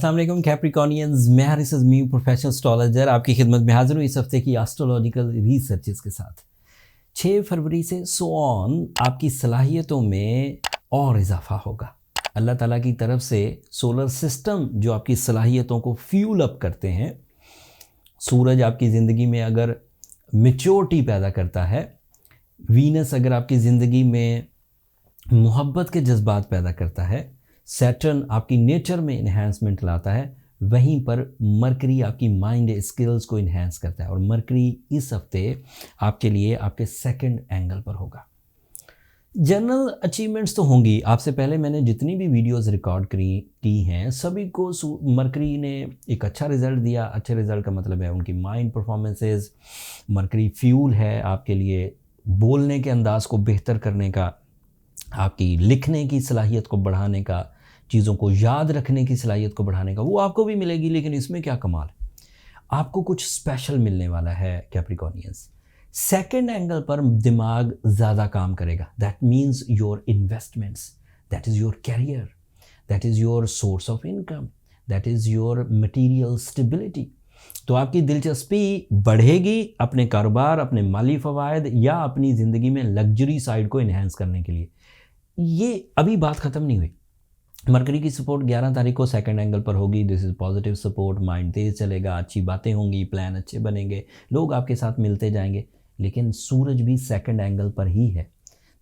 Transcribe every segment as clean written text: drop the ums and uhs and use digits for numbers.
अस्सलाम वालेकुम कैप्रिकॉनियंस, मैं हारिस अज़मी प्रोफेशनल एस्ट्रोलॉजर आपकी खिदमत में हाजिर हूँ इस हफ्ते की एस्ट्रोलॉजिकल रिसर्चेस के साथ। 6 फरवरी से सो ऑन आपकी सलाहियतों में और इजाफा होगा। अल्लाह ताला की तरफ से सोलर सिस्टम जो आपकी सलाहियतों को फ्यूल अप करते हैं, सूरज आपकी ज़िंदगी में अगर मैच्योरिटी पैदा करता है, वीनस अगर आपकी ज़िंदगी में मोहब्बत के जज्बात पैदा करता है, सैटर्न आपकी नेचर में इन्हांसमेंट लाता है, वहीं पर मरकरी आपकी माइंड स्किल्स को इन्हांस करता है। और मरकरी इस हफ्ते आपके लिए आपके सेकंड एंगल पर होगा। जनरल अचीवमेंट्स तो होंगी। आपसे पहले मैंने जितनी भी वीडियोस रिकॉर्ड की हैं सभी को मरकरी ने एक अच्छा रिज़ल्ट दिया। अच्छे रिज़ल्ट का मतलब है उनकी माइंड परफॉर्मेंसेस। मरकरी फ्यूल है आपके लिए बोलने के अंदाज़ को बेहतर करने का, आपकी लिखने की सलाहियत को बढ़ाने का, चीज़ों को याद रखने की सलाहियत को बढ़ाने का, वो आपको भी मिलेगी। लेकिन इसमें क्या कमाल है, आपको कुछ स्पेशल मिलने वाला है कैप्रिकॉनियंस। सेकंड एंगल पर दिमाग ज़्यादा काम करेगा। That means your investments, that is your career, that is your source of income, that is your material stability. तो आपकी दिलचस्पी बढ़ेगी अपने कारोबार, अपने माली फ़वायद या अपनी ज़िंदगी में लग्जरी साइड को इन्हेंस करने के लिए। ये अभी बात ख़त्म नहीं हुई। मरकरी की सपोर्ट 11 तारीख को सेकंड एंगल पर होगी। This is positive support. Mind तेज़ चलेगा, अच्छी बातें होंगी, प्लान अच्छे बनेंगे, लोग आपके साथ मिलते जाएंगे। लेकिन सूरज भी सेकंड एंगल पर ही है,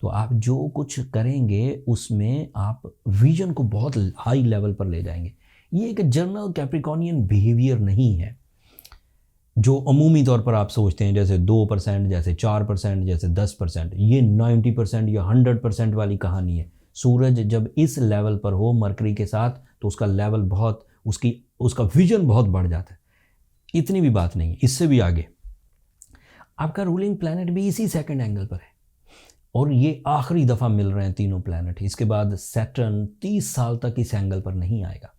तो आप जो कुछ करेंगे उसमें आप विजन को बहुत हाई लेवल पर ले जाएंगे। ये एक जनरल कैप्रिकॉनियन बिहेवियर नहीं है जो अमूमी तौर पर आप सोचते हैं, जैसे 2%, जैसे 4%, जैसे 10%। ये 90% या 100% वाली कहानी है। सूरज जब इस लेवल पर हो मरकरी के साथ तो उसका लेवल बहुत, उसका विजन बहुत बढ़ जाता है। इतनी भी बात नहीं, इससे भी आगे आपका रूलिंग प्लैनेट भी इसी सेकंड एंगल पर है और ये आखिरी दफ़ा मिल रहे हैं तीनों प्लैनेट। इसके बाद सैटर्न 30 साल तक इस एंगल पर नहीं आएगा।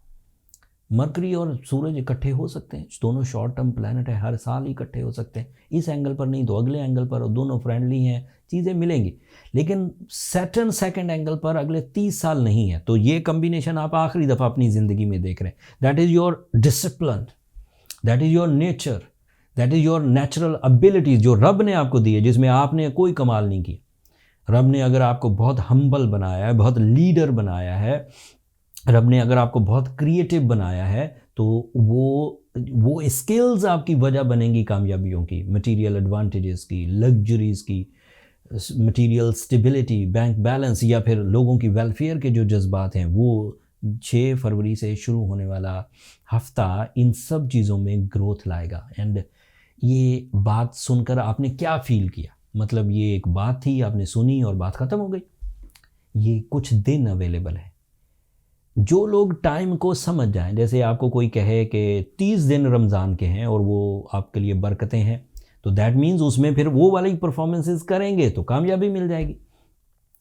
मरकरी और सूरज इकट्ठे हो सकते हैं, दोनों शॉर्ट टर्म प्लैनेट है, हर साल इकट्ठे हो सकते हैं। इस एंगल पर नहीं तो अगले एंगल पर, और दोनों फ्रेंडली हैं, चीज़ें मिलेंगी। लेकिन सैटर्न सेकंड एंगल पर अगले 30 साल नहीं है। तो ये कम्बिनेशन आप आखिरी दफ़ा अपनी ज़िंदगी में देख रहे हैं। That is your discipline, that is your nature, that is your natural abilities जो रब ने आपको दी है, जिसमें आपने कोई कमाल नहीं किया। रब ने अगर आपको बहुत हम्बल बनाया है, बहुत लीडर बनाया है, रब ने अगर आपको बहुत क्रिएटिव बनाया है, तो वो स्किल्स आपकी वजह बनेंगी कामयाबियों की, मटेरियल एडवांटेजेस की, लग्जरीज़ की, मटेरियल स्टेबिलिटी, बैंक बैलेंस, या फिर लोगों की वेलफेयर के जो जज्बात हैं। वो 6 फरवरी से शुरू होने वाला हफ्ता इन सब चीज़ों में ग्रोथ लाएगा। एंड ये बात सुनकर आपने क्या फ़ील किया? मतलब ये एक बात थी, आपने सुनी और बात ख़त्म हो गई। ये कुछ दिन अवेलेबल है। जो लोग टाइम को समझ जाएं, जैसे आपको कोई कहे कि 30 दिन रमज़ान के हैं और वो आपके लिए बरकतें हैं, तो दैट मीन्स उसमें फिर वो वाली परफॉर्मेंसेस करेंगे तो कामयाबी मिल जाएगी।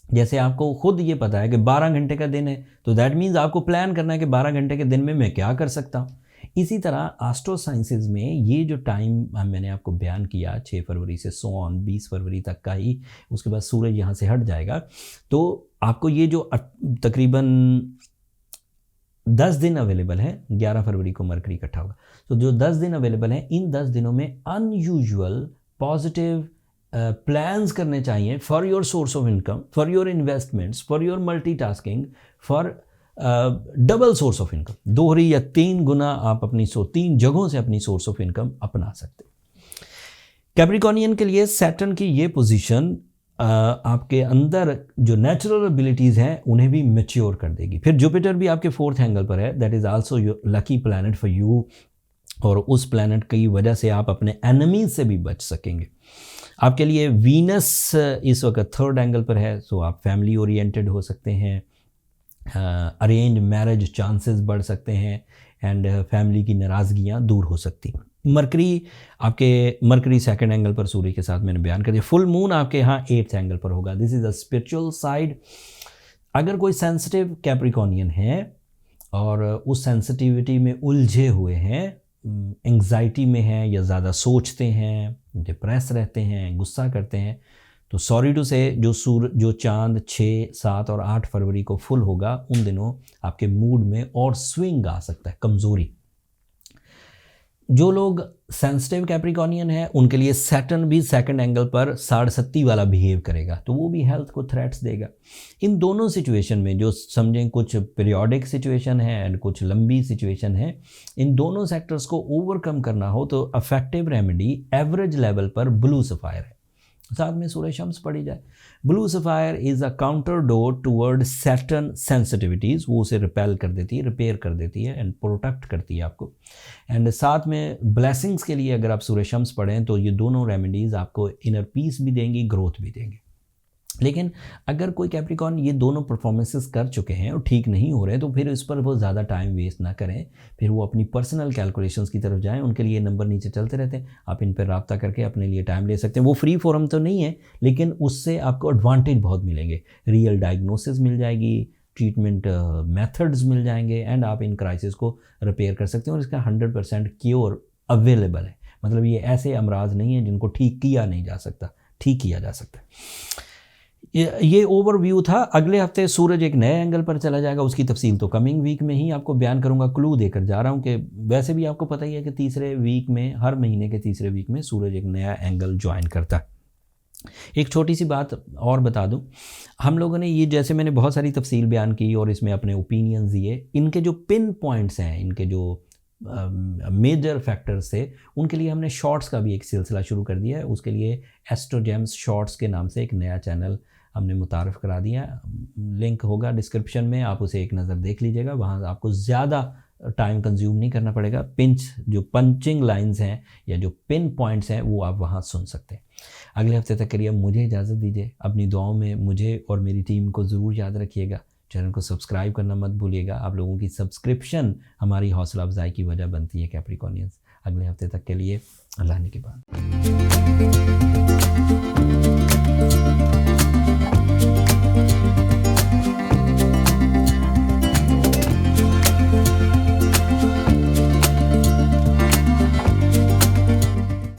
जैसे आपको खुद ये पता है कि 12 घंटे का दिन है, तो दैट मीन्स आपको प्लान करना है कि 12 घंटे के दिन में मैं क्या कर सकता हूँ। इसी तरह एस्ट्रो साइंसेज में ये जो टाइम मैंने आपको बयान किया 6 फरवरी से सो ऑन 20 फरवरी तक का ही, उसके बाद सूरज यहाँ से हट जाएगा, तो आपको ये जो तकरीबन 10 दिन अवेलेबल है। 11 फरवरी को मरकरी इकट्ठा होगा, तो जो 10 दिन अवेलेबल हैं, इन 10 दिनों में अनयूजुअल पॉजिटिव प्लान्स करने चाहिए for your source of income, for your investments, for your multitasking, for double source of income. 2 या 3 गुना आप अपनी 3 जगहों से अपनी सोर्स ऑफ इनकम अपना सकते। कैप्रिकॉनियन के लिए सैटर्न की ये पोजीशन आपके अंदर जो नेचुरल एबिलिटीज़ हैं उन्हें भी मैच्योर कर देगी। फिर जुपिटर भी आपके 4th एंगल पर है, that is also lucky planet for you, और उस प्लैनेट की वजह से आप अपने एनिमीज से भी बच सकेंगे। आपके लिए वीनस इस वक्त 3rd एंगल पर है, सो आप फैमिली ओरिएंटेड हो सकते हैं, अरेंज मैरिज चांसेस बढ़ सकते हैं, एंड फैमिली की नाराज़गियाँ दूर हो सकती। मरकरी सेकंड एंगल पर सूर्य के साथ मैंने बयान कर दिया। फुल मून आपके यहाँ 8th एंगल पर होगा। This is a spiritual side. अगर कोई सेंसिटिव कैप्रिकॉनियन है और उस सेंसिटिविटी में उलझे हुए हैं, एंग्जाइटी में हैं या ज़्यादा सोचते हैं, डिप्रेस रहते हैं, गुस्सा करते हैं, तो सॉरी टू से जो चांद 6, 7 और 8 फरवरी को फुल होगा उन दिनों आपके मूड में और स्विंग आ सकता है, कमज़ोरी। जो लोग सेंसिटिव कैप्रिकॉर्नियन है उनके लिए सैटर्न भी सेकंड एंगल पर 60 वाला बिहेव करेगा, तो वो भी हेल्थ को थ्रेट्स देगा। इन दोनों सिचुएशन में जो समझें कुछ पीरियोडिक सिचुएशन है एंड कुछ लंबी सिचुएशन है, इन दोनों सेक्टर्स को ओवरकम करना हो तो इफेक्टिव रेमेडी एवरेज लेवल पर ब्लू सफ़ायर है, साथ में सूरज शम्स पड़ी जाए। Blue sapphire is a counter door toward Saturn sensitivities, वो उसे रिपेल कर देती है, रिपेयर कर देती है एंड प्रोटेक्ट करती है आपको। एंड साथ में ब्लेसिंग्स के लिए अगर आप सूरज शम्स पढ़ें तो ये दोनों रेमेडीज़ आपको इनर पीस भी देंगी, ग्रोथ भी देंगी। लेकिन अगर कोई कैप्रिकॉर्न ये दोनों परफॉर्मेंसेस कर चुके हैं और ठीक नहीं हो रहे, तो फिर इस पर वो ज़्यादा टाइम वेस्ट ना करें, फिर वो अपनी पर्सनल कैलकुलेशंस की तरफ जाएं। उनके लिए नंबर नीचे चलते रहते हैं, आप इन पर रब्ता करके अपने लिए टाइम ले सकते हैं। वो फ्री फोरम तो नहीं है, लेकिन उससे आपको एडवांटेज बहुत मिलेंगे। रियल डायग्नोसिस मिल जाएगी, ट्रीटमेंट मेथड्स मिल जाएंगे एंड आप इन क्राइसिस को रिपेयर कर सकते हैं। और इसका 100% क्योर अवेलेबल है, मतलब ये ऐसे अमराज नहीं है जिनको ठीक किया नहीं जा सकता, ठीक किया जा सकता है। ये ओवरव्यू था। अगले हफ्ते सूरज एक नए एंगल पर चला जाएगा, उसकी तफसील तो कमिंग वीक में ही आपको बयान करूंगा। क्लू देकर जा रहा हूं कि वैसे भी आपको पता ही है कि तीसरे वीक में, हर महीने के तीसरे वीक में सूरज एक नया एंगल ज्वाइन करता है। एक छोटी सी बात और बता दूं, हम लोगों ने ये, जैसे मैंने बहुत सारी तफसील बयान की और इसमें अपने ओपिनियंस दिए, इनके जो पिन पॉइंट्स हैं, इनके जो मेजर फैक्टर्स थे, उनके लिए हमने शॉर्ट्स का भी एक सिलसिला शुरू कर दिया है। उसके लिए एस्ट्रोजेम्स शॉर्ट्स के नाम से एक नया चैनल हमने मुतारफ़ करा दिया। लिंक होगा डिस्क्रिप्शन में, आप उसे एक नज़र देख लीजिएगा। वहाँ आपको ज़्यादा टाइम कंज्यूम नहीं करना पड़ेगा। जो पंचिंग लाइंस हैं या जो पिन पॉइंट्स हैं वो आप वहाँ सुन सकते हैं। अगले हफ्ते तक के लिए मुझे इजाज़त दीजिए। अपनी दुआओं में मुझे और मेरी टीम को ज़रूर याद रखिएगा। चैनल को सब्सक्राइब करना मत भूलिएगा। आप लोगों की सब्सक्रिप्शन हमारी हौसला अफजाई की वजह बनती है कैप्रिकॉर्नियंस। अगले हफ्ते तक के लिए अल्लाह ने के बाद।